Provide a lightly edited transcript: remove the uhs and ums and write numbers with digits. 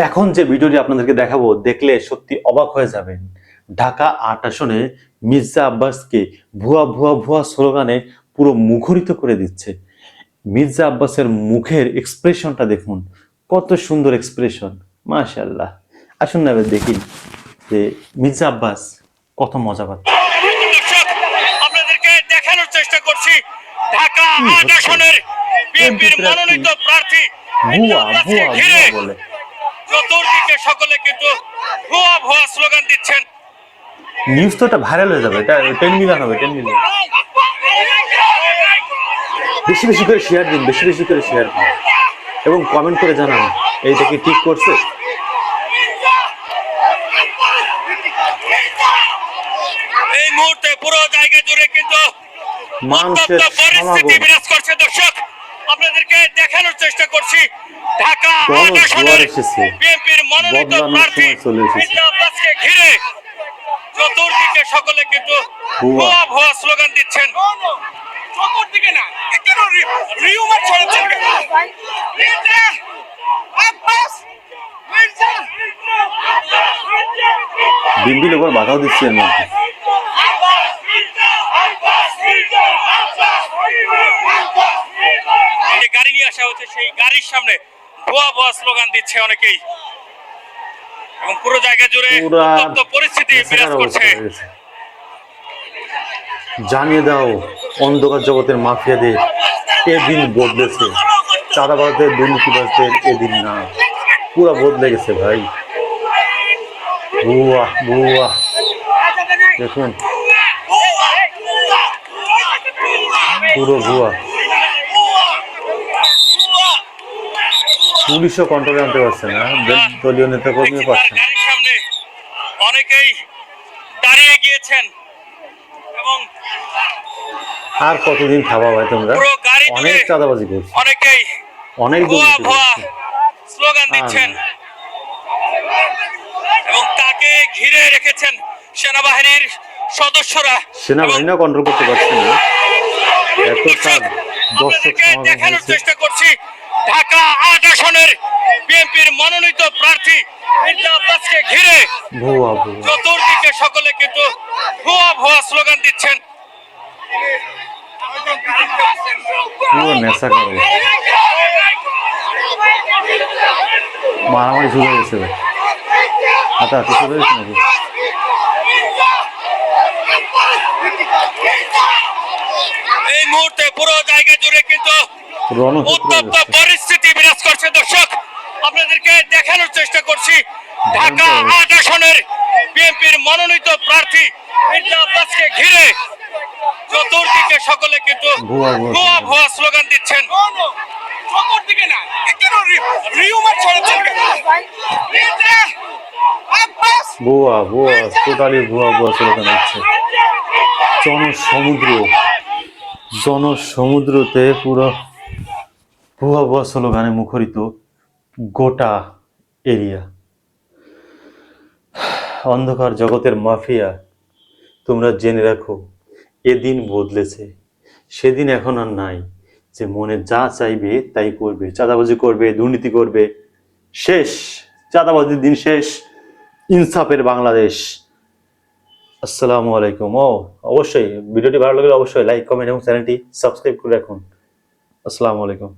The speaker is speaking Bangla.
এখন যে ভিডিওটি আপনাদেরকে দেখাবো দেখলে সত্যি অবাক হয়ে যাবেন। ঢাকা ৮ আসনে মির্জা আব্বাসকে ভুয়া ভুয়া ভুয়া স্লোগানে পুরো মুখরিত করে দিচ্ছে। মির্জা আব্বাসের মুখের এক্সপ্রেশনটা দেখুন, কত সুন্দর এক্সপ্রেশন, মাশাআল্লাহ। আসুন না এবার দেখি যে মির্জা আব্বাস কত মজা পাচ্ছে। আপনাদেরকে দেখানোর চেষ্টা করছি ঢাকা ৮ আসনের বিএনপির মনোনীত প্রার্থী ভুয়া ভুয়া ভুয়া বলে চতুর্দিকে সকলে কিন্তু ভুয়া ভুয়া স্লোগান দিচ্ছেন। নিউজ তো এটা ভাইরাল হয়ে যাবে, এটা 10 মিলিয়ন হবে, 10 মিলিয়ন। বেশি বেশি করে শেয়ার দিন, বেশি বেশি করে শেয়ার দিন এবং কমেন্ট করে জানান এইটা কি ঠিক করছে। এই মুহূর্তে পুরো জায়গা জুড়ে কিন্তু মানুষের পরিস্থিতি বিরাজ করছে। দর্শক, আপনাদেরকে দেখানোর চেষ্টা করছি ঢাকা ৮ আসনের বিএনপির মনোনীত প্রার্থী মির্জা আব্বাসকে ঘিরে চতুর্দিকে সকলে কিন্তু ভুয়া ভুয়া স্লোগান দিচ্ছেন। চতুর্দিকে না, কেন রিউমার ছড়াচ্ছেন কেন? মির্জা আব্বাস, মির্জা বিম্বির উপর বাধাও দিচ্ছে এর মধ্যে। গাড়ি নিয়ে আসা হচ্ছে, সেই গাড়ির সামনে ভুয়া ভুয়া স্লোগান দিচ্ছে অনেকেই এবং পুরো জায়গা জুড়ে উত্তপ্ত পরিস্থিতি বিরাজ করছে। জানিয়ে দাও অন্ধকার জগতের মাফিয়াদের এদিন বদলেছে, চাঁদাবাজদের দুর্নীতিবাজদের এদিন না, পুরা বদলে গেছে ভাই। ভুয়া ভুয়া দেখুন, পুরো ভুয়া। পুলিশও কন্ট্রোলে আনতে পারছে না, দলীয় নেতা কর্মীও পারছে না। সামনে অনেকেই দাঁড়িয়ে গিয়েছেন এবং আর কতদিন খাবা ভাই তোমরা? অনেক চাঁদাবাজি করছে, অনেকেই অনেক দুর্নীতি করছে, স্লোগান দিচ্ছেন এবং তাকে ঘিরে রেখেছেন সেনাবাহিনীর সদস্যরা। সেনাবাহিনীও কন্ট্রোল করতে পারছে না, এত চাপ। দর্শক দেখানোর চেষ্টা করছি ঢাকা ৮ আসনের বিএনপির মনোনীত প্রার্থী মির্জা আব্বাসকে ঘিরে ভুয়া ভুয়া চতুর্দিকে সকলে কিন্তু ভুয়া ভুয়া স্লোগান দিচ্ছেন। পুরো নেশা করে মারামারি শুরু হয়েছে। আচ্ছা শুরু হয়েছে নাকি? এই মুহূর্তে পুরো জায়গা জুড়ে কিন্তু উত্তপ্ত পরিস্থিতি বিরাজ করছে। দর্শক, আপনাদেরকে দেখানোর চেষ্টা করছি ঢাকা ৮ আসনের বিএনপির মনোনীত প্রার্থী মির্জা আব্বাসকে ঘিরে চতুর্দিকে সকলে কিন্তু ভুয়া ভুয়া স্লোগান দিচ্ছেন। চতুর্দিকে না, কেন রিউমার ছড়াচ্ছেন কেন? মির্জা আব্বাস, ভুয়া ভুয়া, টোটালি ভুয়া ভুয়া স্লোগান দিচ্ছে। জনসমুদ্রতে পুরো ভুয়া ভুয়া স্লোগানে মুখরিত গোটা এরিয়া। অন্ধকার জগতের মাফিয়া, তোমরা জেনে রাখো এদিন বদলেছে, সেদিন এখন আর নাই। যে মনে যা চাইবে তাই করবে, চাঁদাবাজি করবে, দুর্নীতি করবে, শেষ। চাঁদাবাজির দিন শেষ, ইনসাফের বাংলাদেশ। আসসালামু আলাইকুম। অবশ্যই ভিডিওটি ভালো লাগলে অবশ্যই লাইক, কমেন্ট এবং চ্যানেলটি সাবস্ক্রাইব করে রাখুন। আসসালামু আলাইকুম।